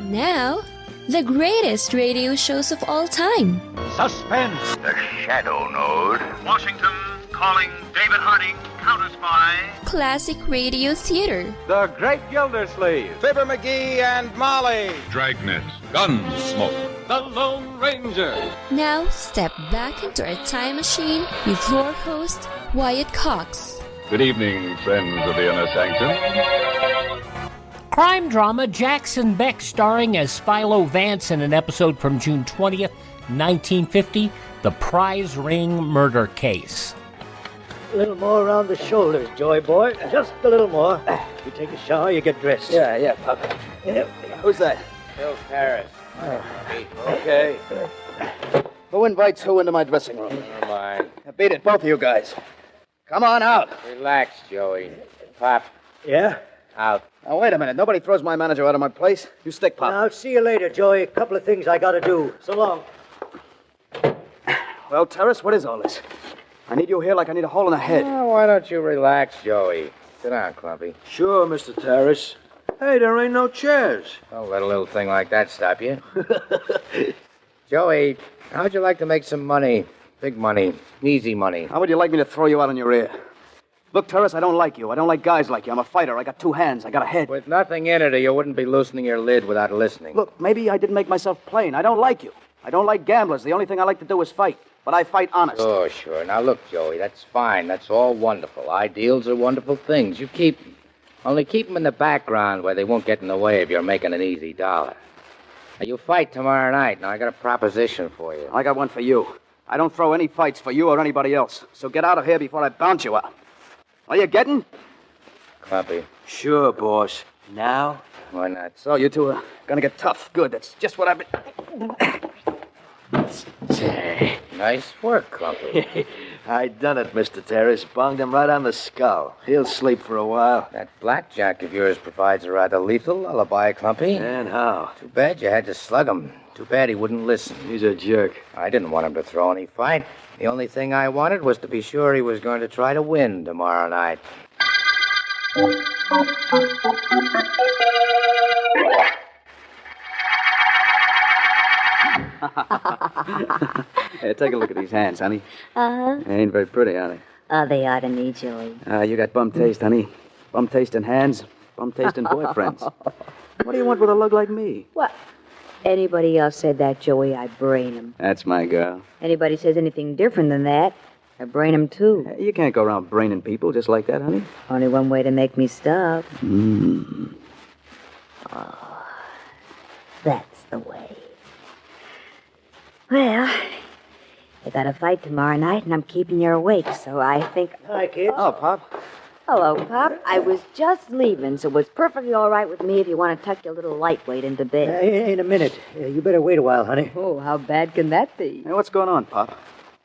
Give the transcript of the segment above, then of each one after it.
Now, the greatest radio shows of all time. Suspense. The Shadow Node. Washington calling David Harding, Counter Spy. Classic radio theater. The Great Gildersleeve. Fibber McGee and Molly. Dragnet. Gunsmoke. The Lone Ranger. Now, step back into our time machine with your host, Wyatt Cox. Good evening, friends of the Inner Sanctum. Crime drama Jackson Beck starring as Philo Vance in an episode from June 20th, 1950, The Prize Ring Murder Case. A little more around the shoulders, Joy boy. Just a little more. You take a shower, you get dressed. Yeah, Pop. Who's that? Phil Paris. Okay. Who invites who into my dressing room? Never mind. Now beat it, both of you guys. Come on out. Relax, Joey. Pop, Yeah? out. Now, wait a minute. Nobody throws my manager out of my place. You stick, Pop. I'll see you later, Joey. A couple of things I gotta do. So long. Well, Terrace, what is all this? I need you here like I need a hole in the head. Oh, why don't you relax, Joey? Sit down, Clumpy. Sure, Mr. Terrace. Hey, there ain't no chairs. Don't let a little thing like that stop you. Joey, how'd you like to make some money? Big money. Easy money. How would you like me to throw you out on your ear? Look, Terrace, I don't like you. I don't like guys like you. I'm a fighter. I got two hands. I got a head. With nothing in it, or you wouldn't be loosening your lid without listening. Look, maybe I didn't make myself plain. I don't like you. I don't like gamblers. The only thing I like to do is fight. But I fight honest. Oh, sure. Now, look, Joey, that's fine. That's all wonderful. Ideals are wonderful things. You keep... Only keep them in the background where they won't get in the way if you're making an easy dollar. Now, you fight tomorrow night. Now, I got a proposition for you. I got one for you. I don't throw any fights for you or anybody else. So get out of here before I bounce you out. Are you getting? Clumpy. Sure, boss. Now? Why not? So you two are gonna get tough. Good. That's just what I've been... Nice work, Clumpy. I done it, Mr. Terrace. Bonged him right on the skull. He'll sleep for a while. That blackjack of yours provides a rather lethal lullaby, Clumpy. And how? Too bad you had to slug him. Too bad he wouldn't listen. He's a jerk. I didn't want him to throw any fight. The only thing I wanted was to be sure he was going to try to win tomorrow night. Hey, take a look at these hands, honey. Uh-huh. They ain't very pretty, are they? Oh, they are to me, Joey. You got bum taste, honey. Bum taste in hands, bum taste in boyfriends. What do you want with a lug like me? What? Anybody else said that, Joey, I brain 'em. That's my girl. Anybody says anything different than that, I brain 'em too. You can't go around braining people just like that, honey. Only one way to make me stop. Mm. Oh, that's the way. Well, I got a fight tomorrow night, and I'm keeping you awake, so I think... Hi, kids. Oh, Pop. Hello, Pop. I was just leaving, so it's perfectly all right with me if you want to tuck your little lightweight into bed. In a minute. You better wait a while, honey. Oh, how bad can that be? Hey, what's going on, Pop?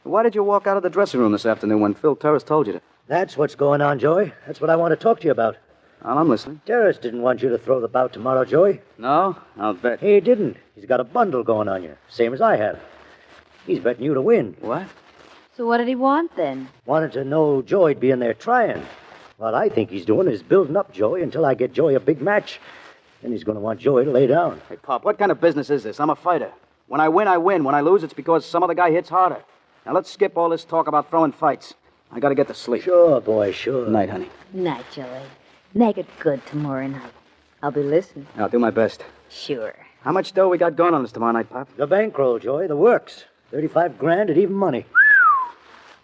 Why did you walk out of the dressing room this afternoon when Phil Terrace told you to? That's what's going on, Joey. That's what I want to talk to you about. Well, I'm listening. Terrace didn't want you to throw the bout tomorrow, Joey. No? I'll bet. He didn't. He's got a bundle going on you, same as I have. He's betting you to win. What? So what did he want, then? Wanted to know Joey'd be in there trying. What I think he's doing is building up Joey until I get Joey a big match. Then he's going to want Joey to lay down. Hey, Pop, what kind of business is this? I'm a fighter. When I win, I win. When I lose, it's because some other guy hits harder. Now, let's skip all this talk about throwing fights. I got to get to sleep. Sure, boy, sure. Night, honey. Night, Joey. Make it good tomorrow night. I'll be listening. I'll do my best. Sure. How much dough we got going on this tomorrow night, Pop? The bankroll, Joey, the works. 35 grand at even money.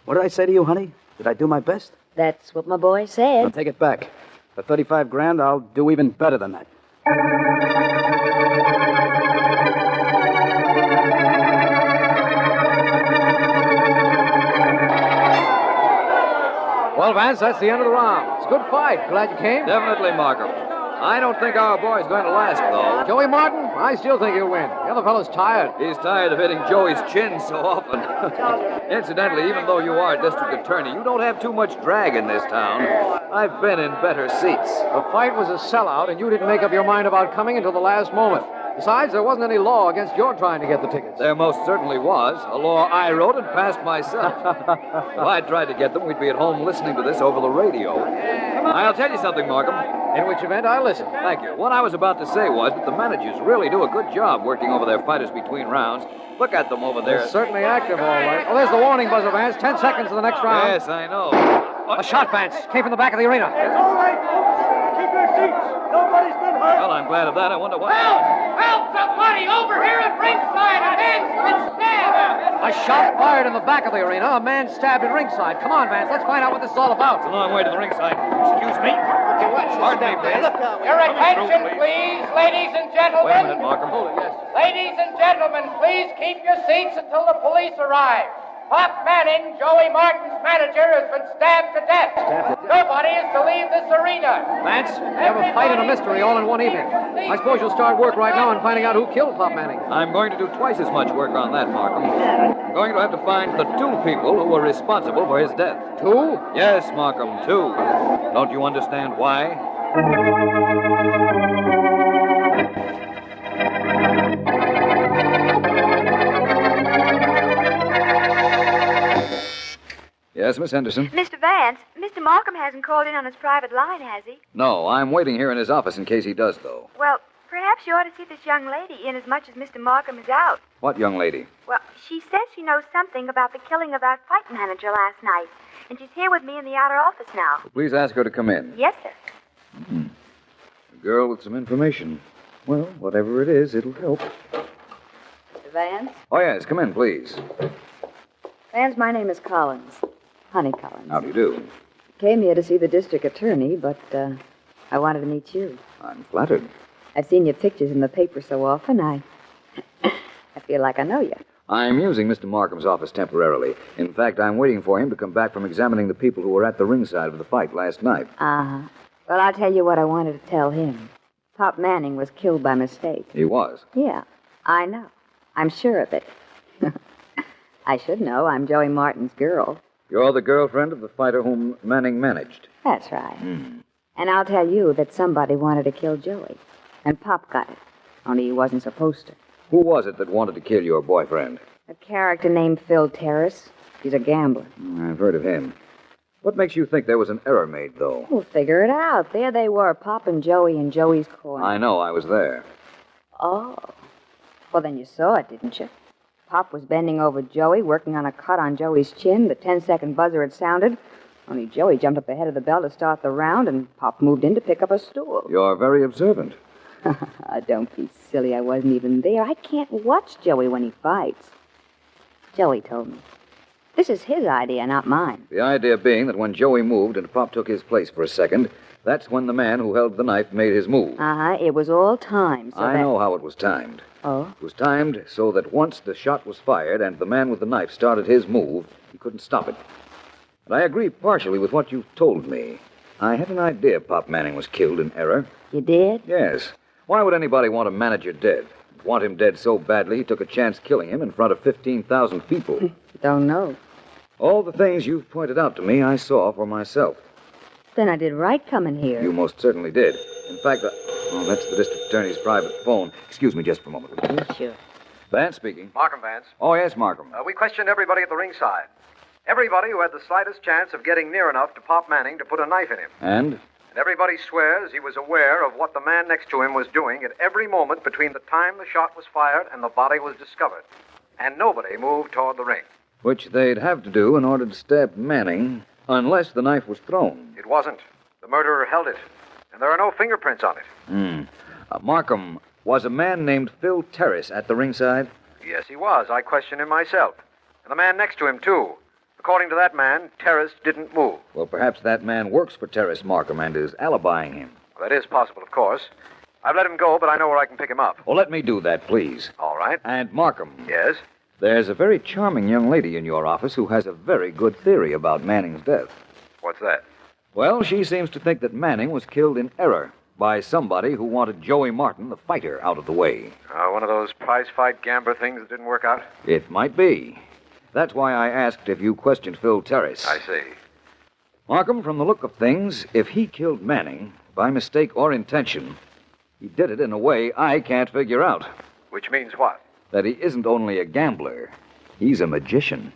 What did I say to you, honey? Did I do my best? That's what my boy said. I'll take it back. For 35 grand, I'll do even better than that. Well, Vance, that's the end of the round. It's a good fight. Glad you came. Definitely, Markham. I don't think our boy's going to last, though. Joey Martin, I still think he'll win. The other fellow's tired. He's tired of hitting Joey's chin so often. Incidentally, even though you are district attorney, you don't have too much drag in this town. I've been in better seats. The fight was a sellout, and you didn't make up your mind about coming until the last moment. Besides, there wasn't any law against your trying to get the tickets. There most certainly was. A law I wrote and passed myself. If I tried to get them, we'd be at home listening to this over the radio. I'll tell you something, Markham. In which event, I listen. Thank you. What I was about to say was that the managers really do a good job working over their fighters between rounds. Look at them over there. They're certainly active, all right. Oh, there's the warning buzzer, Vance. 10 seconds to the next round. Yes, I know. A shot, Vance. Came from the back of the arena. It's all right, folks. Keep your seats. Nobody's been hurt. Well, I'm glad of that. I wonder what... Help somebody over here at ringside. A man's been stabbed. A shot fired in the back of the arena. A man stabbed at ringside. Come on, Vance. Let's find out what this is all about. It's a long way to the ringside. Excuse me. Pardon me, Vance. Your attention, please, ladies and gentlemen. Wait a minute, Markham. Ladies and gentlemen, please keep your seats until the police arrive. Pop Manning, Joey Martin's manager, has been stabbed to death. Nobody is to leave this arena. Vance, we have a fight and a mystery all in one evening. I suppose you'll start work right now on finding out who killed Pop Manning. I'm going to do twice as much work on that, Markham. I'm going to have to find the 2 people who were responsible for his death. 2? Yes, Markham, 2. Don't you understand why? Yes, Miss Henderson? Mr. Vance, Mr. Markham hasn't called in on his private line, has he? No, I'm waiting here in his office in case he does, though. Well, perhaps you ought to see this young lady in as much as Mr. Markham is out. What young lady? Well, she says she knows something about the killing of our fight manager last night, and she's here with me in the outer office now. Please ask her to come in. Yes, sir. A girl with some information. Well, whatever it is, it'll help. Mr. Vance? Oh, yes, come in, please. Vance, my name is Collins. Honey Collins. How do you do? Came here to see the district attorney, but I wanted to meet you. I'm flattered. I've seen your pictures in the paper so often, I feel like I know you. I'm using Mr. Markham's office temporarily. In fact, I'm waiting for him to come back from examining the people who were at the ringside of the fight last night. Uh-huh. Well, I'll tell you what I wanted to tell him. Pop Manning was killed by mistake. He was? Yeah, I know. I'm sure of it. I should know. I'm Joey Martin's girl. You're the girlfriend of the fighter whom Manning managed. That's right. And I'll tell you that somebody wanted to kill Joey. And Pop got it. Only he wasn't supposed to. Who was it that wanted to kill your boyfriend? A character named Phil Terrace. He's a gambler. I've heard of him. What makes you think there was an error made, though? We'll figure it out. There they were, Pop and Joey in Joey's corner. I know. I was there. Oh. Well, then you saw it, didn't you? Pop was bending over Joey, working on a cut on Joey's chin. The 10-second buzzer had sounded. Only Joey jumped up ahead of the bell to start the round, and Pop moved in to pick up a stool. You're very observant. Don't be silly. I wasn't even there. I can't watch Joey when he fights. Joey told me. This is his idea, not mine. The idea being that when Joey moved and Pop took his place for a second, that's when the man who held the knife made his move. Uh-huh. It was all timed. I know how it was timed. Oh? It was timed so that once the shot was fired and the man with the knife started his move, he couldn't stop it. And I agree partially with what you've told me. I had an idea Pop Manning was killed in error. You did? Yes. Why would anybody want a manager dead? Want him dead so badly he took a chance killing him in front of 15,000 people. Don't know. All the things you've pointed out to me, I saw for myself. Then I did right coming here. You most certainly did. In fact, that's the district attorney's private phone. Excuse me just for a moment. Sure. Vance speaking. Markham, Vance. Oh, yes, Markham. We questioned everybody at the ringside. Everybody who had the slightest chance of getting near enough to Pop Manning to put a knife in him. And? And everybody swears he was aware of what the man next to him was doing at every moment between the time the shot was fired and the body was discovered. And nobody moved toward the ring. Which they'd have to do in order to stab Manning, unless the knife was thrown. It wasn't. The murderer held it. And there are no fingerprints on it. Markham, was a man named Phil Terrace at the ringside? Yes, he was. I questioned him myself. And the man next to him, too. According to that man, Terrace didn't move. Well, perhaps that man works for Terrace, Markham, and is alibying him. That is possible, of course. I've let him go, but I know where I can pick him up. Well, let me do that, please. All right. And Markham. Yes? There's a very charming young lady in your office who has a very good theory about Manning's death. What's that? Well, she seems to think that Manning was killed in error by somebody who wanted Joey Martin, the fighter, out of the way. One of those prize fight gambler things that didn't work out? It might be. That's why I asked if you questioned Phil Terrace. I see. Markham, from the look of things, if he killed Manning, by mistake or intention, He did it in a way I can't figure out. Which means what? That he isn't only a gambler, he's a magician.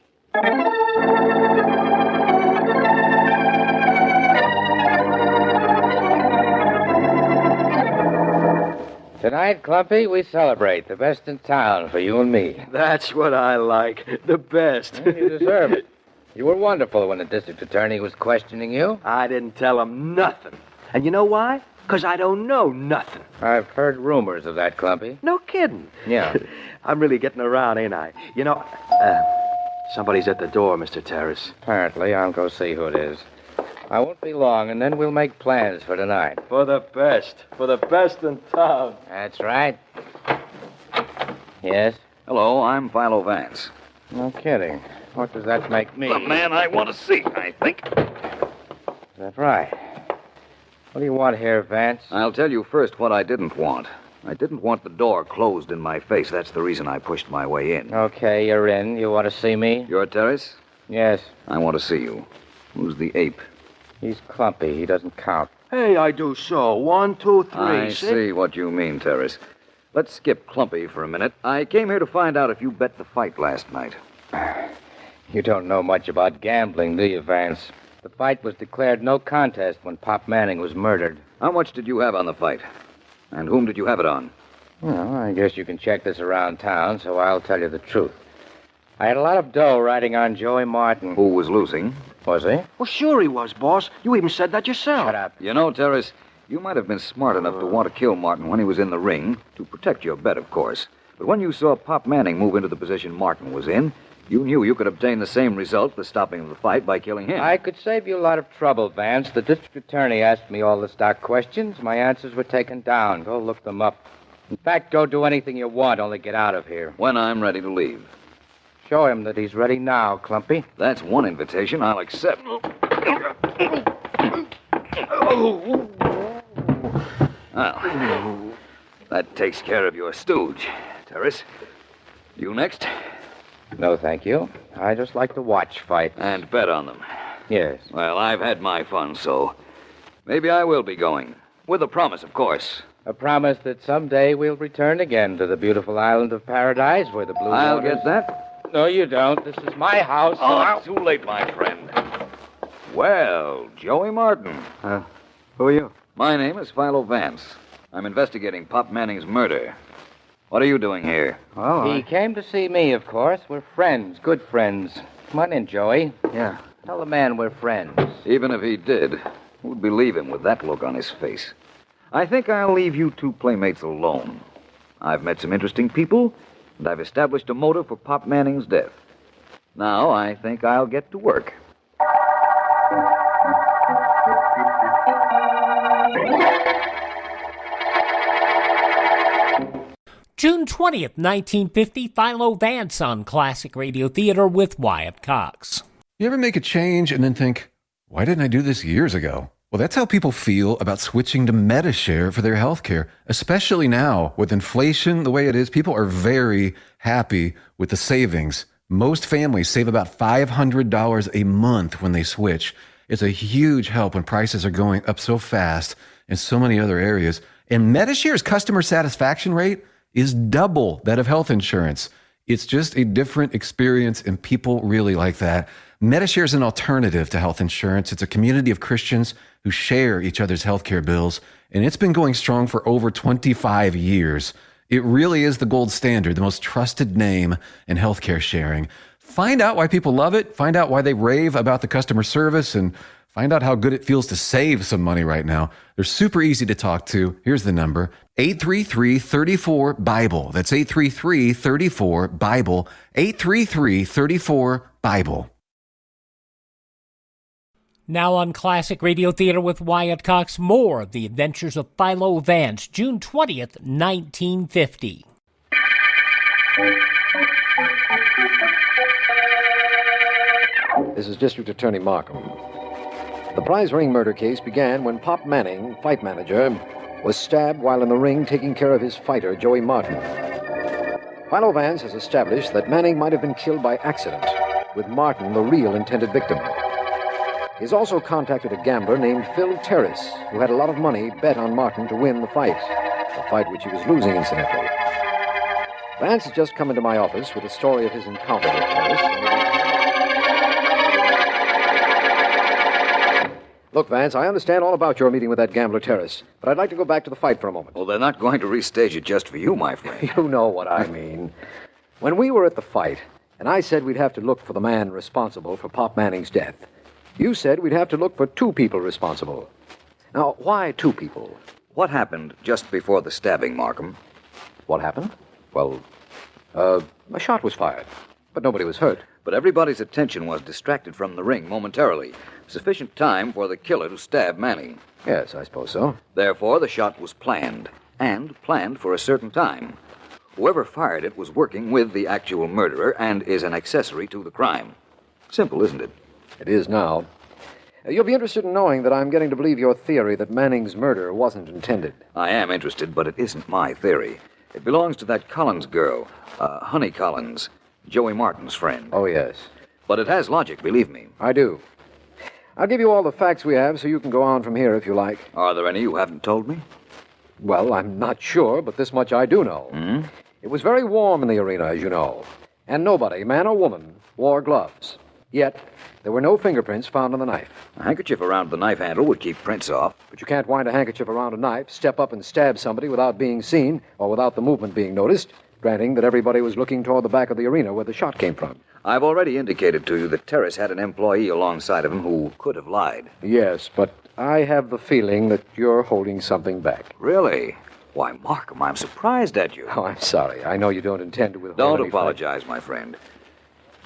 Tonight, Clumpy, we celebrate the best in town for you and me. That's what I like. The best. You deserve it. You were wonderful when the district attorney was questioning you. I didn't tell him nothing. And you know why? Because I don't know nothing. I've heard rumors of that, Clumpy. No kidding. Yeah. I'm really getting around, ain't I? You know, somebody's at the door, Mr. Terrace. Apparently, I'll go see who it is. I won't be long, and then we'll make plans for tonight. For the best. For the best in town. That's right. Yes? Hello, I'm Philo Vance. No kidding. What does that make me? The man I want to see, I think. That's right. What do you want here, Vance? I'll tell you first what I didn't want. I didn't want the door closed in my face. That's the reason I pushed my way in. Okay, you're in. You want to see me? You're Terrace? Yes. I want to see you. Who's the ape? He's Clumpy. He doesn't count. Hey, I do so. 1, 2, 3. I see what you mean, Terrace. Let's skip Clumpy for a minute. I came here to find out if you bet the fight last night. You don't know much about gambling, do you, Vance? The fight was declared no contest when Pop Manning was murdered. How much did you have on the fight? And whom did you have it on? Well, I guess you can check this around town, so I'll tell you the truth. I had a lot of dough riding on Joey Martin. Who was losing? Was he? Well, sure he was, boss. You even said that yourself. Shut up. You know, Terrace, you might have been smart enough to want to kill Martin when he was in the ring, to protect your bet, of course. But when you saw Pop Manning move into the position Martin was in, you knew you could obtain the same result, the stopping of the fight, by killing him. I could save you a lot of trouble, Vance. The district attorney asked me all the stock questions. My answers were taken down. Go look them up. In fact, go do anything you want, only get out of here. When I'm ready to leave. Show him that he's ready now, Clumpy. That's one invitation I'll accept. Well, that takes care of your stooge, Terrace. You next? No, thank you. I just like to watch fights. And bet on them. Yes. Well, I've had my fun, so maybe I will be going. With a promise, of course. A promise that someday we'll return again to the beautiful island of paradise where the blue I'll waters... get that. No, you don't. This is my house. Oh, too late, my friend. Well, Joey Martin. Who are you? My name is Philo Vance. I'm investigating Pop Manning's murder. What are you doing here? Oh, He came to see me, of course. We're friends, good friends. Come on in, Joey. Yeah. Tell the man we're friends. Even if he did, who'd believe him with that look on his face? I think I'll leave you two playmates alone. I've met some interesting people, and I've established a motive for Pop Manning's death. Now I think I'll get to work. June 20th, 1950, Philo Vance on Classic Radio Theater with Wyatt Cox. You ever make a change and then think, why didn't I do this years ago? Well, that's how people feel about switching to MediShare for their health care, especially now with inflation the way it is. People are very happy with the savings. Most families save about $500 a month when they switch. It's a huge help when prices are going up so fast in so many other areas. And MediShare's customer satisfaction rate is double that of health insurance. It's just a different experience, and people really like that. MediShare is an alternative to health insurance. It's a community of Christians who share each other's healthcare bills, and it's been going strong for over 25 years. It really is the gold standard, the most trusted name in healthcare sharing. Find out why people love it, find out why they rave about the customer service, and find out how good it feels to save some money right now. They're super easy to talk to. Here's the number, 833-34-BIBLE. That's 833-34-BIBLE, 833-34-BIBLE. Now on Classic Radio Theater with Wyatt Cox, more of the adventures of Philo Vance, June 20th, 1950. This is District Attorney Markham. The prize ring murder case began when Pop Manning, fight manager, was stabbed while in the ring taking care of his fighter, Joey Martin. Philo Vance has established that Manning might have been killed by accident, with Martin the real intended victim. He's also contacted a gambler named Phil Terrace, who had a lot of money bet on Martin to win the fight. a fight which he was losing, incidentally. Vance has just come into my office with a story of his encounter with Terrace. Look, Vance, I understand all about your meeting with that gambler Terrace, but I'd like to go back to the fight for a moment. Well, they're not going to restage it just for you, my friend. You know what I mean. When we were at the fight, and I said we'd have to look for the man responsible for Pop Manning's death, you said we'd have to look for two people responsible. Now, why two people? What happened just before the stabbing, Markham? What happened? Well, a shot was fired, but nobody was hurt. But everybody's attention was distracted from the ring momentarily. Sufficient time for the killer to stab Manning. Yes, I suppose so. Therefore, the shot was planned, and planned for a certain time. Whoever fired it was working with the actual murderer and is an accessory to the crime. Simple, isn't it? It is now. You'll be interested in knowing that I'm getting to believe your theory that Manning's murder wasn't intended. I am interested, but it isn't my theory. It belongs to that Collins girl, Honey Collins, Joey Martin's friend. Oh, yes. But it has logic, believe me. I do. I'll give you all the facts we have so you can go on from here if you like. Are there any you haven't told me? Well, I'm not sure, but this much I do know. Hmm? It was very warm in the arena, as you know. And nobody, man or woman, wore gloves. Yet, there were no fingerprints found on the knife. A handkerchief around the knife handle would keep prints off. But you can't wind a handkerchief around a knife, step up and stab somebody without being seen or without the movement being noticed, granting that everybody was looking toward the back of the arena where the shot came from. I've already indicated to you that Terrace had an employee alongside of him who could have lied. Yes, but I have the feeling that you're holding something back. Really? Why, Markham, I'm surprised at you. Oh, I'm sorry. I know you don't intend to withhold Don't any apologize, my friend.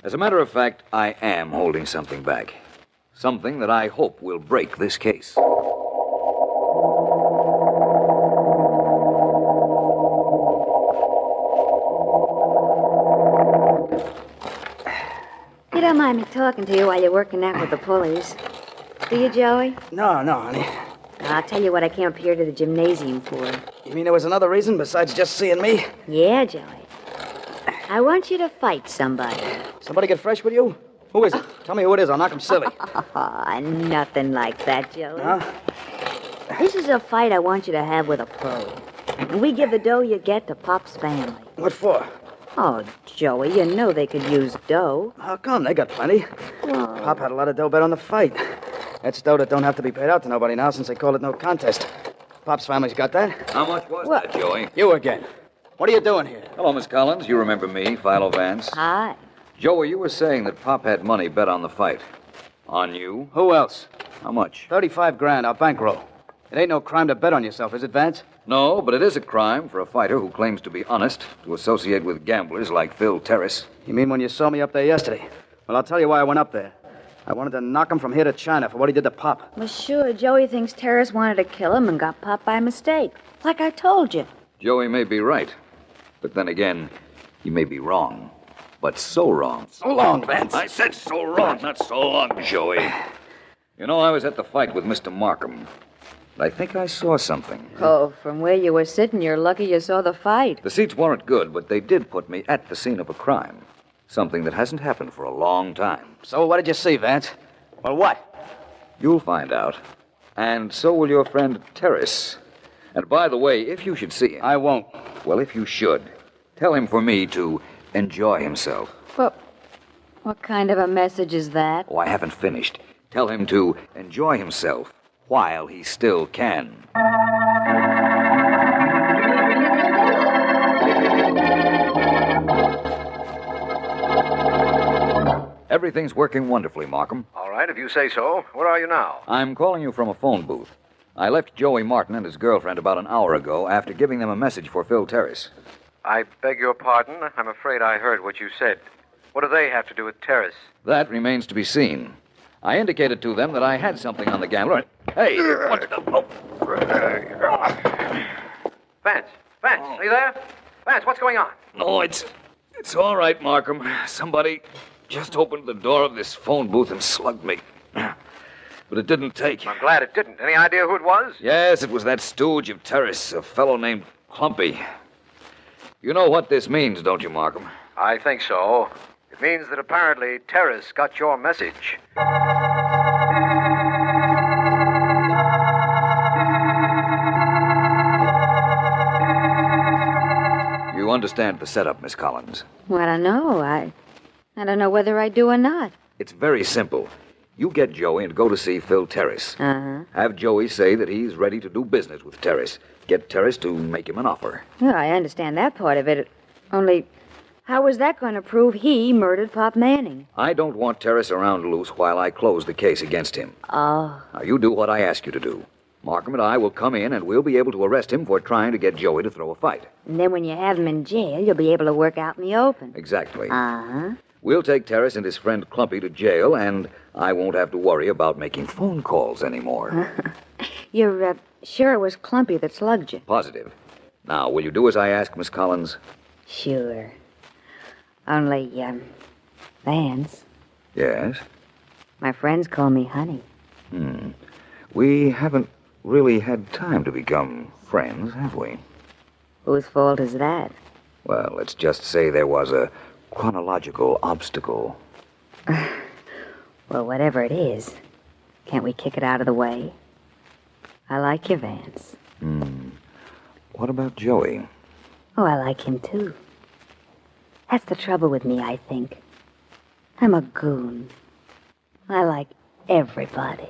As a matter of fact, I am holding something back. Something that I hope will break this case. You don't mind me talking to you while you're working out with the pulleys, do you, Joey? No, honey. I'll tell you what I came up here to the gymnasium for. You mean there was another reason besides just seeing me? Yeah, Joey. I want you to fight somebody. Somebody get fresh with you? Who is it? Tell me who it is. I'll knock him silly. Nothing like that, Joey. Huh? This is a fight I want you to have with a pro. And we give the dough you get to Pop's family. What for? Oh, Joey, you know they could use dough. How come? They got plenty. Whoa. Pop had a lot of dough bet on the fight. That's dough that don't have to be paid out to nobody now since they call it no contest. Pop's family's got that. How much was that, Joey? You again. What are you doing here? Hello, Miss Collins. You remember me, Philo Vance. Hi. Joey, you were saying that Pop had money bet on the fight. On you? Who else? How much? 35 grand, our bankroll. It ain't no crime to bet on yourself, is it, Vance? No, but it is a crime for a fighter who claims to be honest to associate with gamblers like Phil Terrace. You mean when you saw me up there yesterday? Well, I'll tell you why I went up there. I wanted to knock him from here to China for what he did to Pop. Well, sure, Joey thinks Terrace wanted to kill him and got Pop by mistake. Like I told you. Joey may be right. But then again, he may be wrong. But so wrong. So long, Vance. I said so wrong, not so long, Joey. You know, I was at the fight with Mr. Markham. I think I saw something. Oh, from where you were sitting, you're lucky you saw the fight. The seats weren't good, but they did put me at the scene of a crime. Something that hasn't happened for a long time. So what did you see, Vance? Well, what? You'll find out. And so will your friend Terrace. And by the way, if you should see him... I won't. Well, if you should, tell him for me to enjoy himself. What kind of a message is that? Oh, I haven't finished. Tell him to enjoy himself while he still can. Everything's working wonderfully, Markham. All right, if you say so. Where are you now? I'm calling you from a phone booth. I left Joey Martin and his girlfriend about an hour ago after giving them a message for Phil Terrace. I beg your pardon. I'm afraid I heard what you said. What do they have to do with Terrace? That remains to be seen. I indicated to them that I had something on the gambler. Hey, what the... Oh. Vance, are you there? Vance, what's going on? No, it's all right, Markham. Somebody just opened the door of this phone booth and slugged me. But it didn't take. I'm glad it didn't. Any idea who it was? Yes, it was that stooge of Terrace, a fellow named Clumpy. You know what this means, don't you, Markham? I think so. It means that apparently Terrace got your message. understand the setup, Miss Collins? Well, I don't know. I don't know whether I do or not. It's very simple. You get Joey and go to see Phil Terrace. Uh-huh. Have Joey say that he's ready to do business with Terrace. Get Terrace to make him an offer. Well, I understand that part of it. Only, how is that going to prove he murdered Pop Manning? I don't want Terrace around loose while I close the case against him. Oh. Now, you do what I ask you to do. Markham and I will come in, and we'll be able to arrest him for trying to get Joey to throw a fight. And then when you have him in jail, you'll be able to work out in the open. Exactly. Uh-huh. We'll take Terrace and his friend Clumpy to jail, and I won't have to worry about making phone calls anymore. You're sure it was Clumpy that slugged you? Positive. Now, will you do as I ask, Miss Collins? Sure. Only, Vance, Yes? my friends call me Honey. We haven't really had time to become friends, have we? Whose fault is that? Well, let's just say there was a chronological obstacle. Well, whatever it is, can't we kick it out of the way? I like you, Vance. What about Joey? Oh, I like him, too. That's the trouble with me, I think. I'm a goon. I like everybody.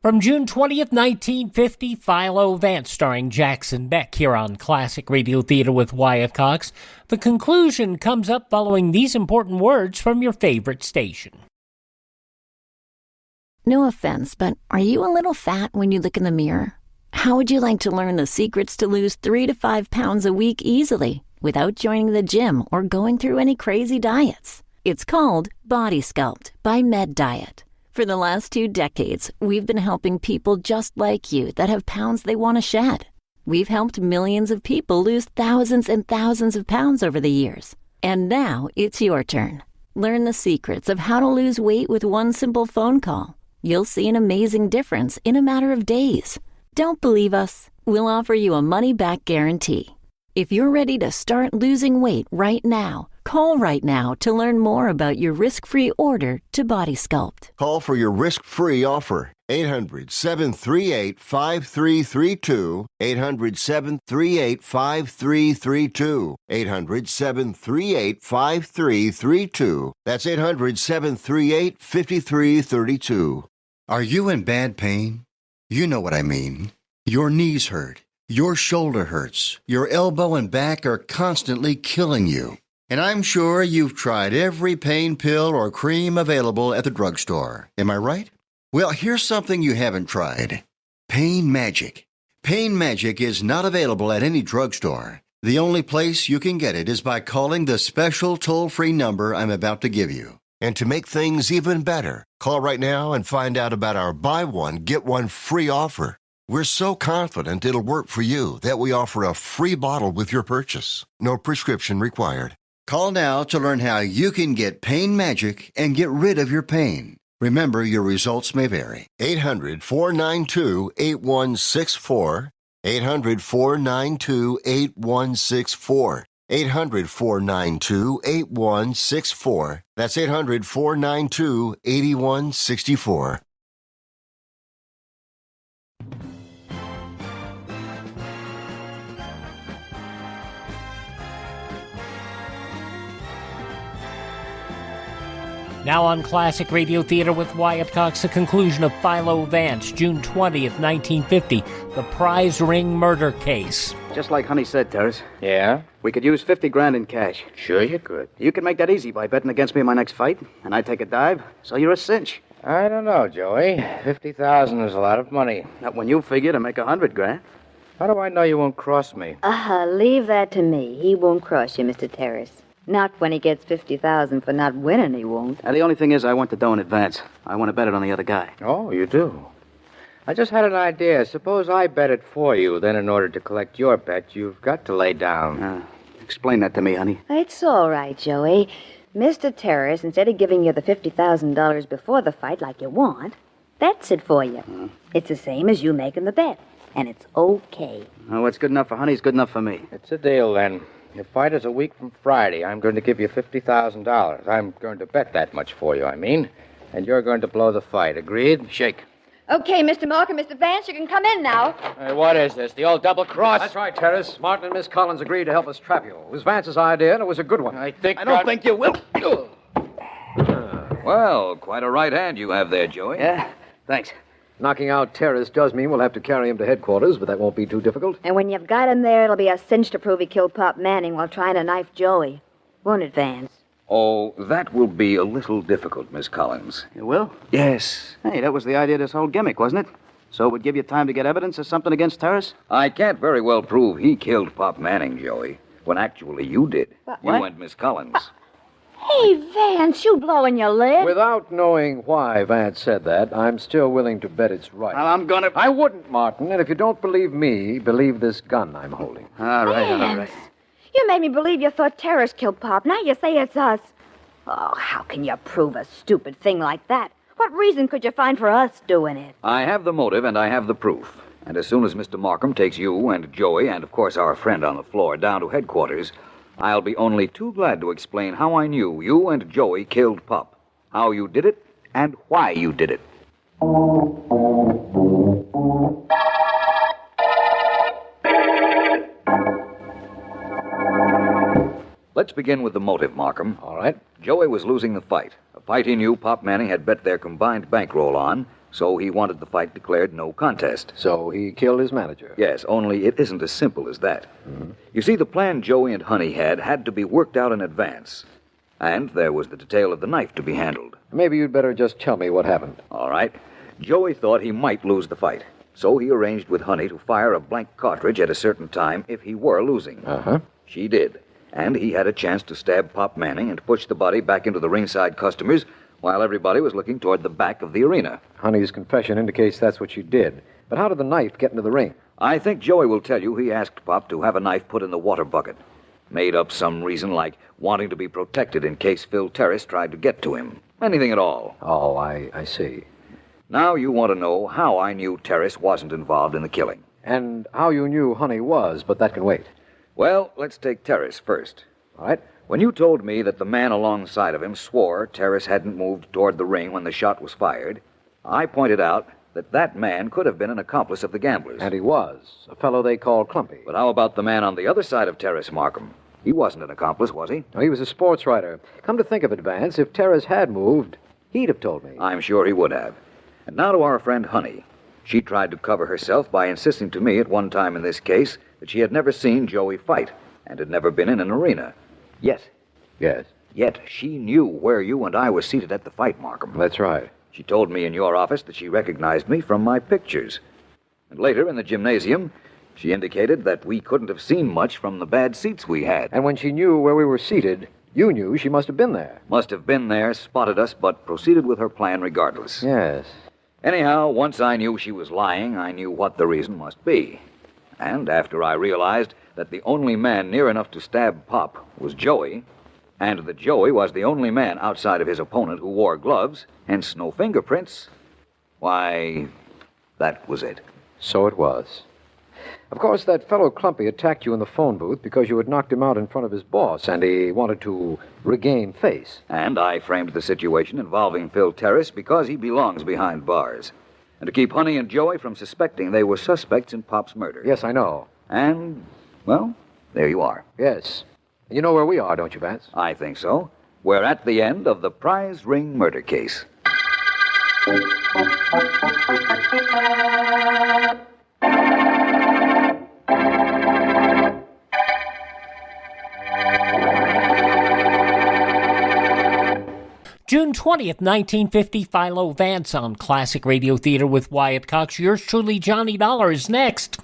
From June 20th, 1950, Philo Vance, starring Jackson Beck, here on Classic Radio Theater with Wyatt Cox. The conclusion comes up following these important words from your favorite station. No offense, but are you a little fat when you look in the mirror? How would you like to learn the secrets to lose 3 to 5 pounds a week easily without joining the gym or going through any crazy diets? It's called Body Sculpt by Med Diet. For the last 2 decades, we've been helping people just like you that have pounds they want to shed. We've helped millions of people lose thousands and thousands of pounds over the years. And now it's your turn. Learn the secrets of how to lose weight with one simple phone call. You'll see an amazing difference in a matter of days. Don't believe us? We'll offer you a money-back guarantee. If you're ready to start losing weight right now, call right now to learn more about your risk-free order to Body Sculpt. Call for your risk-free offer. 800-738-5332. 800-738-5332. 800-738-5332. That's 800-738-5332. Are you in bad pain? You know what I mean. Your knees hurt. Your shoulder hurts. Your elbow and back are constantly killing you. And I'm sure you've tried every pain pill or cream available at the drugstore. Am I right? Well, here's something you haven't tried. Pain Magic. Pain Magic is not available at any drugstore. The only place you can get it is by calling the special toll-free number I'm about to give you. And to make things even better, call right now and find out about our buy one, get one free offer. We're so confident it'll work for you that we offer a free bottle with your purchase. No prescription required. Call now to learn how you can get Pain Magic and get rid of your pain. Remember, your results may vary. 800-492-8164. 800-492-8164. 800-492-8164. That's 800-492-8164. Now on Classic Radio Theater with Wyatt Cox, the conclusion of Philo Vance, June 20th, 1950, the prize ring murder case. Just like Honey said, Terrace. Yeah? We could use 50 grand in cash. Sure you could. You can make that easy by betting against me in my next fight, and I take a dive, so you're a cinch. I don't know, Joey. 50,000 is a lot of money. Not when you figure to make 100 grand. How do I know you won't cross me? Leave that to me. He won't cross you, Mr. Terrace. Not when he gets 50,000 for not winning, he won't. And the only thing is, I want the dough in advance. I want to bet it on the other guy. Oh, you do? I just had an idea. Suppose I bet it for you. Then in order to collect your bet, you've got to lay down. Explain that to me, honey. It's all right, Joey. Mr. Terrace, instead of giving you the $50,000 before the fight like you want, bets it for you. It's the same as you making the bet. And it's okay. What's good enough for Honey's good enough for me. It's a deal, then. Your fight is a week from Friday. I'm going to give you $50,000. I'm going to bet that much for you, I mean. And you're going to blow the fight. Agreed? Shake. Okay, Mr. Markham, Mr. Vance, you can come in now. Hey, what is this? The old double cross? That's right, Terrace. Martin and Miss Collins agreed to help us trap you. It was Vance's idea, and it was a good one. I don't think you will. Well, quite a right hand you have there, Joey. Yeah, thanks. Knocking out Terrace does mean we'll have to carry him to headquarters, but that won't be too difficult. And when you've got him there, it'll be a cinch to prove he killed Pop Manning while trying to knife Joey. Won't it, Vance? Oh, that will be a little difficult, Miss Collins. You will? Yes. Hey, that was the idea of this whole gimmick, wasn't it? So it would give you time to get evidence or something against Terrace? I can't very well prove he killed Pop Manning, Joey, when actually you did. You and Miss Collins. Hey, Vance, you blowing your lid? Without knowing why Vance said that, I'm still willing to bet it's right. Well, I'm gonna... I wouldn't, Martin, and if you don't believe me, believe this gun I'm holding. All right, all Vance, right. you made me believe you thought Terrace killed Pop. Now you say it's us. Oh, how can you prove a stupid thing like that? What reason could you find for us doing it? I have the motive and I have the proof. And as soon as Mr. Markham takes you and Joey and, of course, our friend on the floor down to headquarters, I'll be only too glad to explain how I knew you and Joey killed Pop, how you did it, and why you did it. Let's begin with the motive, Markham. All right. Joey was losing the fight. A fight he knew Pop Manning had bet their combined bankroll on, so he wanted the fight declared no contest. So he killed his manager? Yes, only it isn't as simple as that. You see, the plan Joey and Honey had to be worked out in advance. And there was the detail of the knife to be handled. Maybe you'd better just tell me what happened. All right. Joey thought he might lose the fight, so he arranged with Honey to fire a blank cartridge at a certain time if he were losing. Uh-huh. She did. And he had a chance to stab Pop Manning and push the body back into the ringside customers while everybody was looking toward the back of the arena. Honey's confession indicates that's what she did. But how did the knife get into the ring? I think Joey will tell you he asked Pop to have a knife put in the water bucket. Made up some reason like wanting to be protected in case Phil Terrace tried to get to him. Anything at all. Oh, I see. Now you want to know how I knew Terrace wasn't involved in the killing. And how you knew Honey was, but that can wait. Well, let's take Terrace first. All right. When you told me that the man alongside of him swore Terrace hadn't moved toward the ring when the shot was fired, I pointed out that that man could have been an accomplice of the gamblers. And he was. A fellow they called Clumpy. But how about the man on the other side of Terrace, Markham? He wasn't an accomplice, was he? No, he was a sports writer. Come to think of it, Vance, if Terrace had moved, he'd have told me. I'm sure he would have. And now to our friend Honey. She tried to cover herself by insisting to me at one time in this case that she had never seen Joey fight and had never been in an arena. Yet she knew where you and I were seated at the fight, Markham. That's right. She told me in your office that she recognized me from my pictures. And later in the gymnasium, she indicated that we couldn't have seen much from the bad seats we had. And when she knew where we were seated, you knew she must have been there. Must have been there, spotted us, but proceeded with her plan regardless. Yes. Anyhow, once I knew she was lying, I knew what the reason must be. And after I realized that the only man near enough to stab Pop was Joey, and that Joey was the only man outside of his opponent who wore gloves, hence no fingerprints, why, that was it. So it was. Of course, that fellow Clumpy attacked you in the phone booth because you had knocked him out in front of his boss, and he wanted to regain face. And I framed the situation involving Phil Terrace because he belongs behind bars. And to keep Honey and Joey from suspecting they were suspects in Pop's murder. Yes, I know. And, well, there you are. Yes. You know where we are, don't you, Vance? I think so. We're at the end of the prize ring murder case. June 20th, 1950, Philo Vance on Classic Radio Theater with Wyatt Cox. Yours truly, Johnny Dollar, is next.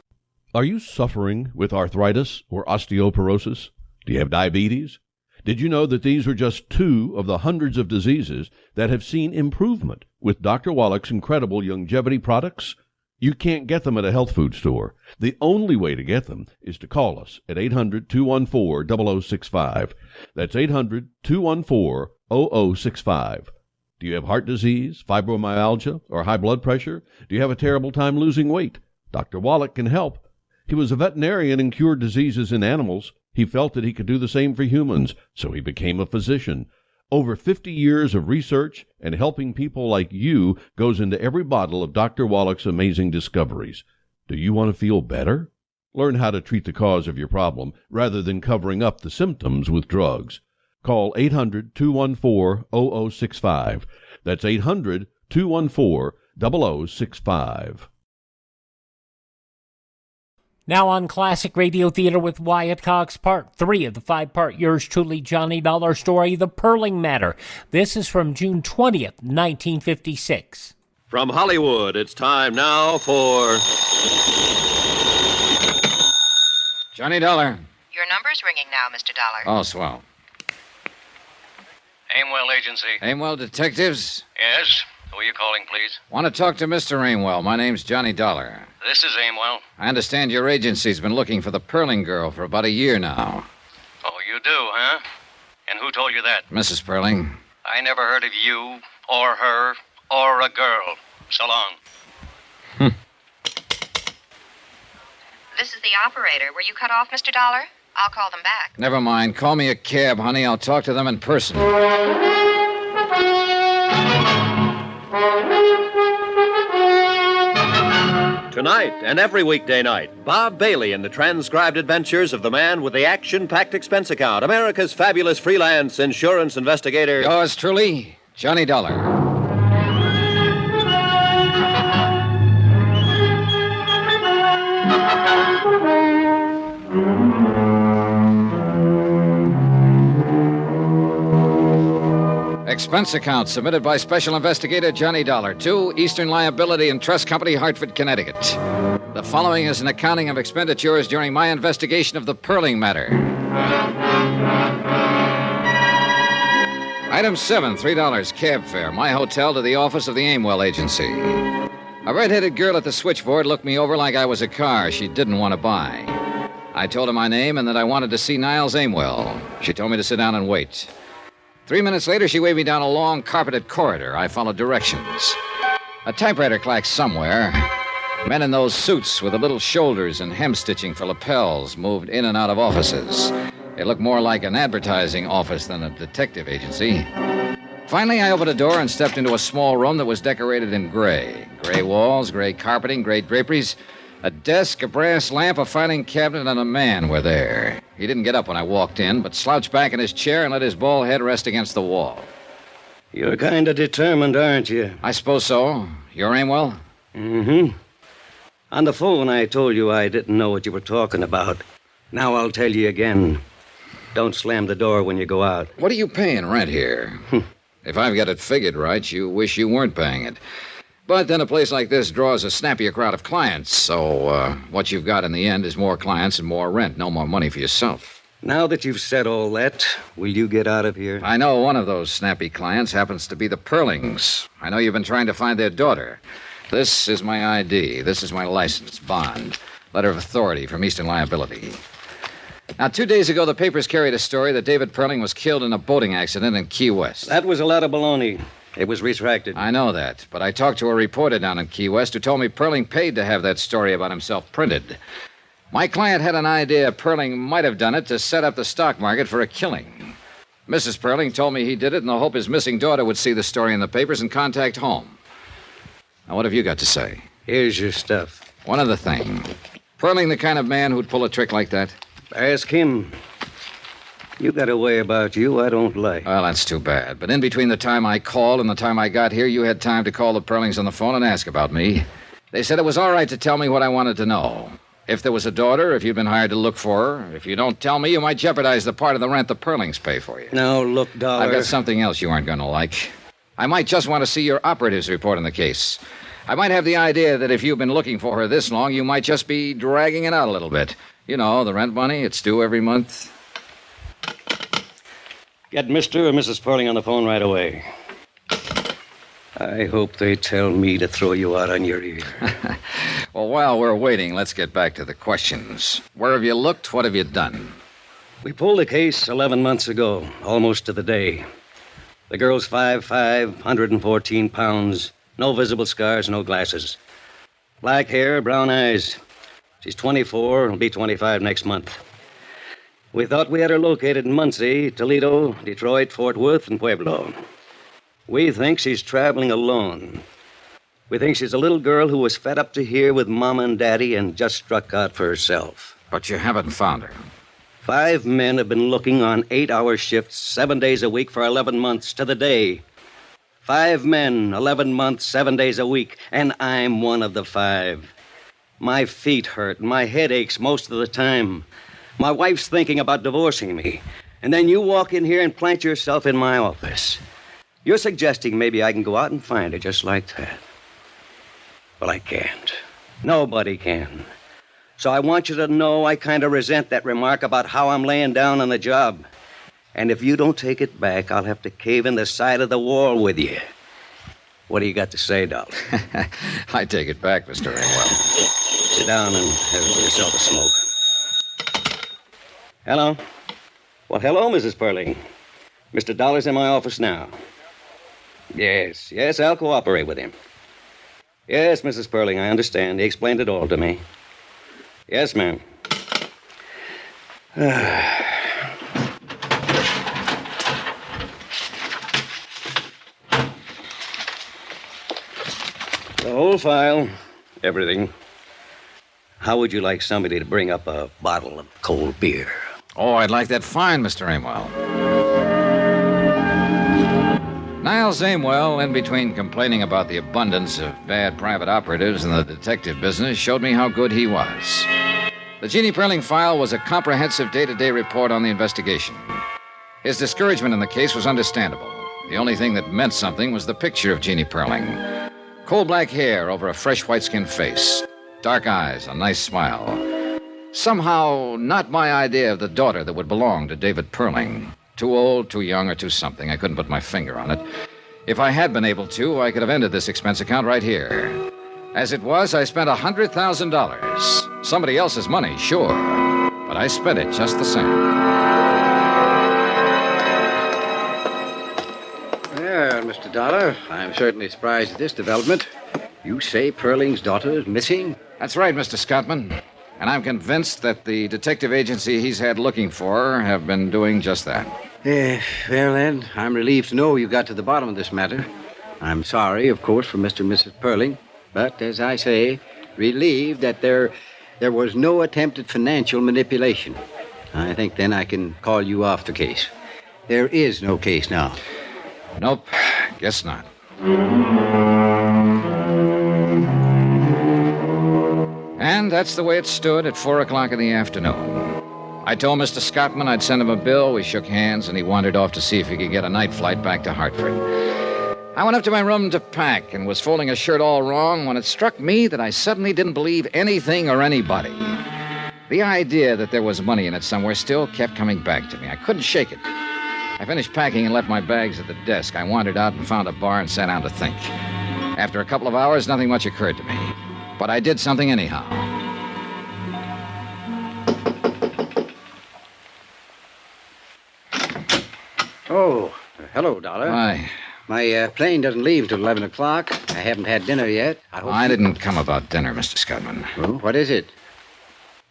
Are you suffering with arthritis or osteoporosis? Do you have diabetes? Did you know that these are just two of the hundreds of diseases that have seen improvement with Dr. Wallach's incredible longevity products? You can't get them at a health food store. The only way to get them is to call us at 800-214-0065. That's 800-214-0065. Do you have heart disease, fibromyalgia, or high blood pressure? Do you have a terrible time losing weight? Dr. Wallach can help. He was a veterinarian and cured diseases in animals. He felt that he could do the same for humans, so he became a physician. Over 50 years of research and helping people like you goes into every bottle of Dr. Wallach's amazing discoveries. Do you want to feel better? Learn how to treat the cause of your problem rather than covering up the symptoms with drugs. Call 800-214-0065. That's 800-214-0065. Now on Classic Radio Theater with Wyatt Cox, Part 3 of the 5-part Yours Truly Johnny Dollar story, The Pearling Matter. This is from June 20th, 1956. From Hollywood, it's time now for... Johnny Dollar. Your number's ringing now, Mr. Dollar. Oh, swell. Aimwell Agency. Aimwell Detectives? Yes? Who are you calling, please? Want to talk to Mr. Aimwell. My name's Johnny Dollar. This is Aimwell. I understand your agency's been looking for the Pearling girl for about a year now. Oh, you do, huh? And who told you that? Mrs. Pearling. I never heard of you, or her, or a girl. So long. This is the operator. Were you cut off, Mr. Dollar? I'll call them back. Never mind. Call me a cab, honey. I'll talk to them in person. Tonight and every weekday night, Bob Bailey in the transcribed adventures of the man with the action-packed expense account, America's fabulous freelance insurance investigator. Yours truly, Johnny Dollar. Expense account submitted by Special Investigator Johnny Dollar to Eastern Liability and Trust Company, Hartford, Connecticut. The following is an accounting of expenditures during my investigation of the Pearling matter. Item 7, $3 cab fare, my hotel to the office of the Aimwell Agency. A red-headed girl at the switchboard looked me over like I was a car she didn't want to buy. I told her my name and that I wanted to see Niles Aimwell. She told me to sit down and wait. 3 minutes later, she waved me down a long, carpeted corridor. I followed directions. A typewriter clacked somewhere. Men in those suits with the little shoulders and hem stitching for lapels moved in and out of offices. It looked more like an advertising office than a detective agency. Finally, I opened a door and stepped into a small room that was decorated in gray. Gray walls, gray carpeting, gray draperies. A desk, a brass lamp, a filing cabinet, and a man were there. He didn't get up when I walked in, but slouched back in his chair and let his bald head rest against the wall. You're kind of determined, aren't you? I suppose so. You're Aimwell? Mm-hmm. On the phone, I told you I didn't know what you were talking about. Now I'll tell you again. Don't slam the door when you go out. What are you paying rent here? If I've got it figured right, you wish you weren't paying it. But then a place like this draws a snappier crowd of clients, so what you've got in the end is more clients and more rent, no more money for yourself. Now that you've said all that, will you get out of here? I know one of those snappy clients happens to be the Pearlings. I know you've been trying to find their daughter. This is my ID. This is my license, bond, letter of authority from Eastern Liability. Now, 2 days ago, the papers carried a story that David Pearling was killed in a boating accident in Key West. That was a lot of baloney. It was retracted. I know that, but I talked to a reporter down in Key West who told me Pearling paid to have that story about himself printed. My client had an idea Pearling might have done it to set up the stock market for a killing. Mrs. Pearling told me he did it in the hope his missing daughter would see the story in the papers and contact home. Now, what have you got to say? Here's your stuff. One other thing. Pearling the kind of man who'd pull a trick like that? Ask him. You got a way about you I don't like. Well, that's too bad. But in between the time I called and the time I got here, you had time to call the Pearlings on the phone and ask about me. They said it was all right to tell me what I wanted to know. If there was a daughter, if you'd been hired to look for her. If you don't tell me, you might jeopardize the part of the rent the Pearlings pay for you. Now, look, Dollar. I've got something else you aren't going to like. I might just want to see your operative's report on the case. I might have the idea that if you've been looking for her this long, you might just be dragging it out a little bit. You know, the rent money, it's due every month. Get Mr. or Mrs. Pearling on the phone right away. I hope they tell me to throw you out on your ear. Well, while we're waiting, let's get back to the questions. Where have you looked? What have you done? We pulled the case 11 months ago, almost to the day. The girl's 5'5", 114 pounds, no visible scars, no glasses. Black hair, brown eyes. She's 24, will be 25 next month. We thought we had her located in Muncie, Toledo, Detroit, Fort Worth, and Pueblo. We think she's traveling alone. We think she's a little girl who was fed up to here with Mama and Daddy and just struck out for herself. But you haven't found her. 5 men have been looking on 8-hour shifts, 7 days a week for 11 months to the day. 5 men, 11 months, 7 days a week, and I'm one of the 5. My feet hurt, my head aches most of the time. My wife's thinking about divorcing me. And then you walk in here and plant yourself in my office. You're suggesting maybe I can go out and find her just like that. Well, I can't. Nobody can. So I want you to know I kind of resent that remark about how I'm laying down on the job. And if you don't take it back, I'll have to cave in the side of the wall with you. What do you got to say, Dollar? I take it back, Mr. Ringwell. Sit down and have yourself a smoke. Hello? Well, hello, Mrs. Perling. Mr. Dollar's in my office now. Yes, I'll cooperate with him. Yes, Mrs. Perling, I understand. He explained it all to me. Yes, ma'am. The whole file, everything. How would you like somebody to bring up a bottle of cold beer? Oh, I'd like that fine, Mr. Amwell. Niles Amwell, in between complaining about the abundance of bad private operatives in the detective business, showed me how good he was. The Jeannie Perling file was a comprehensive day-to-day report on the investigation. His discouragement in the case was understandable. The only thing that meant something was the picture of Jeannie Perling. Coal-black hair over a fresh white-skinned face. Dark eyes, a nice smile. Somehow, not my idea of the daughter that would belong to David Perling. Too old, too young, or too something. I couldn't put my finger on it. If I had been able to, I could have ended this expense account right here. As it was, I spent $100,000. Somebody else's money, sure. But I spent it just the same. Well, Mr. Dollar, I'm certainly surprised at this development. You say Perling's daughter is missing? That's right, Mr. Scottman. And I'm convinced that the detective agency he's had looking for her have been doing just that. Well, then, I'm relieved to know you got to the bottom of this matter. I'm sorry, of course, for Mr. and Mrs. Perling, but, as I say, relieved that there was no attempted financial manipulation. I think then I can call you off the case. There is no case now. Nope, guess not. And that's the way it stood at 4 o'clock in the afternoon. I told Mr. Scottman I'd send him a bill. We shook hands, and he wandered off to see if he could get a night flight back to Hartford. I went up to my room to pack and was folding a shirt all wrong when it struck me that I suddenly didn't believe anything or anybody. The idea that there was money in it somewhere still kept coming back to me. I couldn't shake it. I finished packing and left my bags at the desk. I wandered out and found a bar and sat down to think. After a couple of hours, nothing much occurred to me. But I did something anyhow. Oh, hello, Dollar. Hi. My plane doesn't leave until 11 o'clock. I haven't had dinner yet. I didn't come about dinner, Mr. Scottman. Oh, what is it?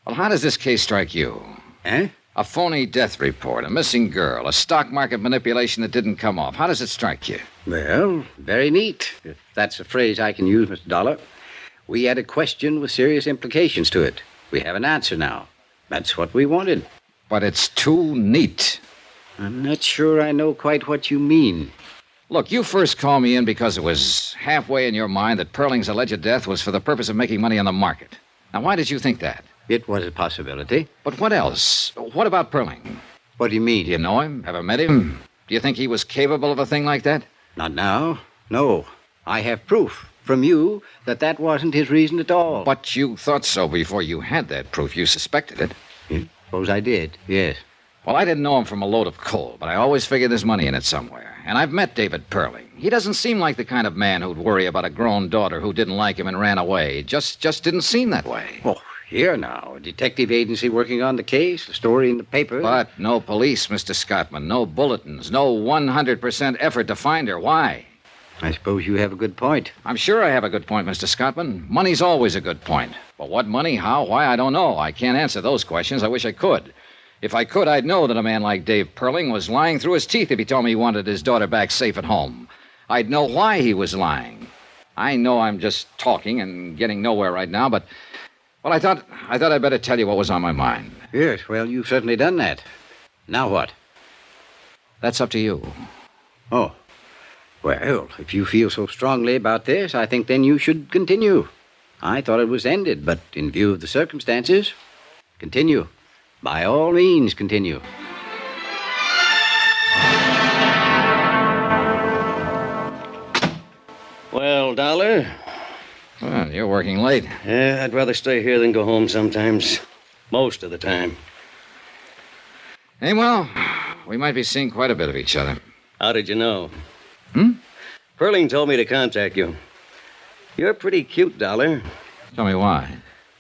Well, how does this case strike you? Eh? A phony death report, a missing girl, a stock market manipulation that didn't come off. How does it strike you? Well, very neat, if that's a phrase I can use, Mr. Dollar. We had a question with serious implications to it. We have an answer now. That's what we wanted. But it's too neat. I'm not sure I know quite what you mean. Look, you first called me in because it was halfway in your mind that Perling's alleged death was for the purpose of making money on the market. Now, why did you think that? It was a possibility. But what else? What about Perling? What do you mean? Do you know him? Ever met him? Do you think he was capable of a thing like that? Not now. No. I have proof from you that wasn't his reason at all. But you thought so before you had that proof. You suspected it. Suppose I did, yes. Well, I didn't know him from a load of coal, but I always figured there's money in it somewhere. And I've met David Perling. He doesn't seem like the kind of man who'd worry about a grown daughter who didn't like him and ran away. Just didn't seem that way. Oh, here now. A detective agency working on the case, a story in the paper. But no police, Mr. Scottman. No bulletins. No 100% effort to find her. Why? I suppose you have a good point. I'm sure I have a good point, Mr. Scottman. Money's always a good point. But what money, how, why, I don't know. I can't answer those questions. I wish I could. If I could, I'd know that a man like Dave Perling was lying through his teeth if he told me he wanted his daughter back safe at home. I'd know why he was lying. I know I'm just talking and getting nowhere right now, but... Well, I thought I'd better tell you what was on my mind. Yes, well, you've certainly done that. Now what? That's up to you. Oh. Well, if you feel so strongly about this, I think then you should continue. I thought it was ended, but in view of the circumstances, continue. By all means, continue. Well, Dollar? Well, you're working late. Yeah, I'd rather stay here than go home sometimes. Most of the time. Hey, well, we might be seeing quite a bit of each other. How did you know? Hmm? Perling told me to contact you. You're pretty cute, Dollar. Tell me why.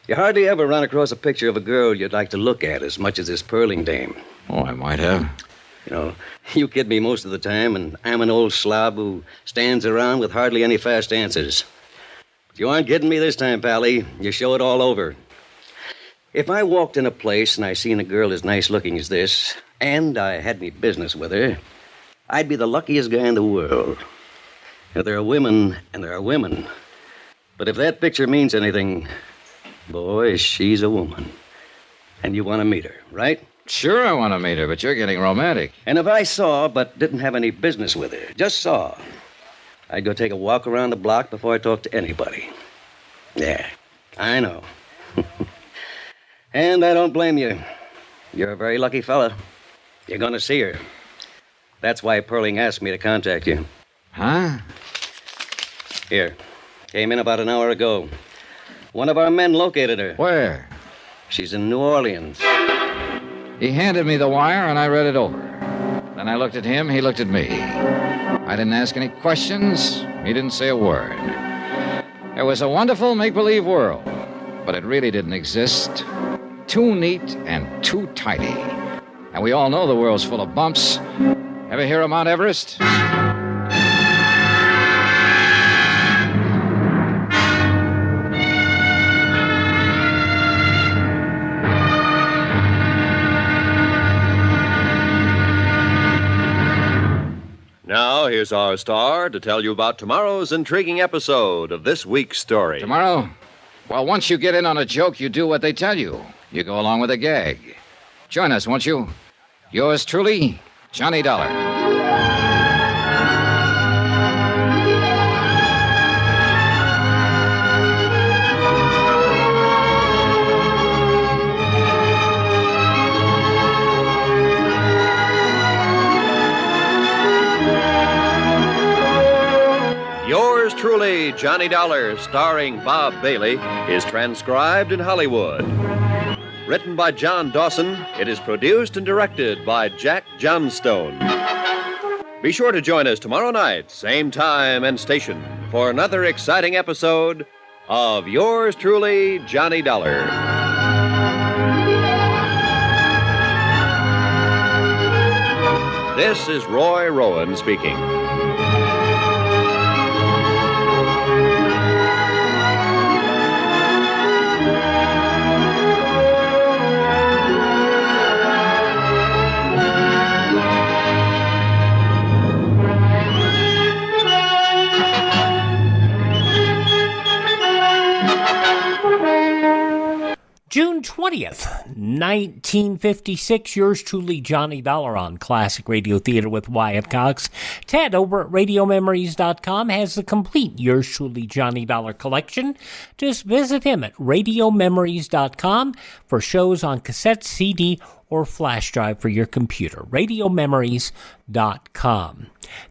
You hardly ever run across a picture of a girl you'd like to look at as much as this Perling dame. Oh, I might have. You know, you kid me most of the time, and I'm an old slob who stands around with hardly any fast answers. But you aren't kidding me this time, Pally. You show it all over. If I walked in a place and I seen a girl as nice looking as this, and I had me business with her, I'd be the luckiest guy in the world. Now, there are women, and there are women. But if that picture means anything, boy, she's a woman. And you want to meet her, right? Sure I want to meet her, but you're getting romantic. And if I saw, but didn't have any business with her, just saw, I'd go take a walk around the block before I talked to anybody. Yeah, I know. And I don't blame you. You're a very lucky fella. You're going to see her. That's why Perling asked me to contact you. Huh? Here. Came in about an hour ago. One of our men located her. Where? She's in New Orleans. He handed me the wire, and I read it over. Then I looked at him, he looked at me. I didn't ask any questions. He didn't say a word. It was a wonderful make-believe world, but it really didn't exist. Too neat and too tidy. And we all know the world's full of bumps. Ever hear of Mount Everest? Now, here's our star to tell you about tomorrow's intriguing episode of this week's story. Tomorrow? Well, once you get in on a joke, you do what they tell you. You go along with a gag. Join us, won't you? Yours truly, Johnny Dollar. Yours truly, Johnny Dollar, starring Bob Bailey, is transcribed in Hollywood. Written by John Dawson, it is produced and directed by Jack Johnstone. Be sure to join us tomorrow night, same time and station, for another exciting episode of Yours truly, Johnny Dollar. This is Roy Rowan speaking. June 20th, 1956, yours truly, Johnny Dollar on Classic Radio Theater with Wyatt Cox. Ted over at RadioMemories.com has the complete Yours Truly, Johnny Dollar collection. Just visit him at RadioMemories.com for shows on cassette, CD, or flash drive for your computer. RadioMemories.com.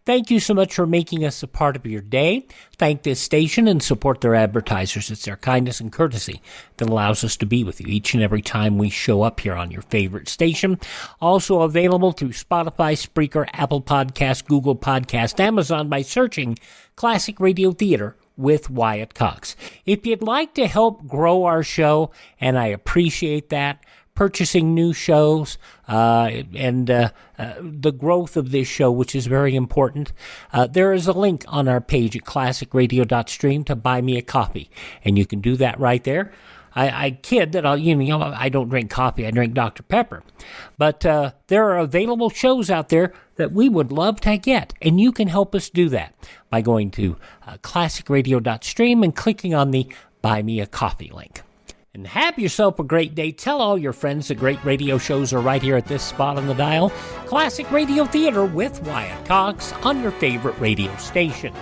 Thank you so much for making us a part of your day. Thank this station and support their advertisers. It's their kindness and courtesy that allows us to be with you each and every time we show up here on your favorite station. Also available through Spotify, Spreaker, Apple Podcast, Google Podcast, Amazon by searching Classic Radio Theater with Wyatt Cox. If you'd like to help grow our show, and I appreciate that, purchasing new shows and the growth of this show, which is very important, there is a link on our page at classicradio.stream to buy me a copy, and you can do that right there. I kid that I don't drink coffee, I drink Dr. Pepper. But there are available shows out there that we would love to get, and you can help us do that by going to classicradio.stream and clicking on the Buy Me a Coffee link. And have yourself a great day. Tell all your friends that great radio shows are right here at this spot on the dial. Classic Radio Theater with Wyatt Cox on your favorite radio station.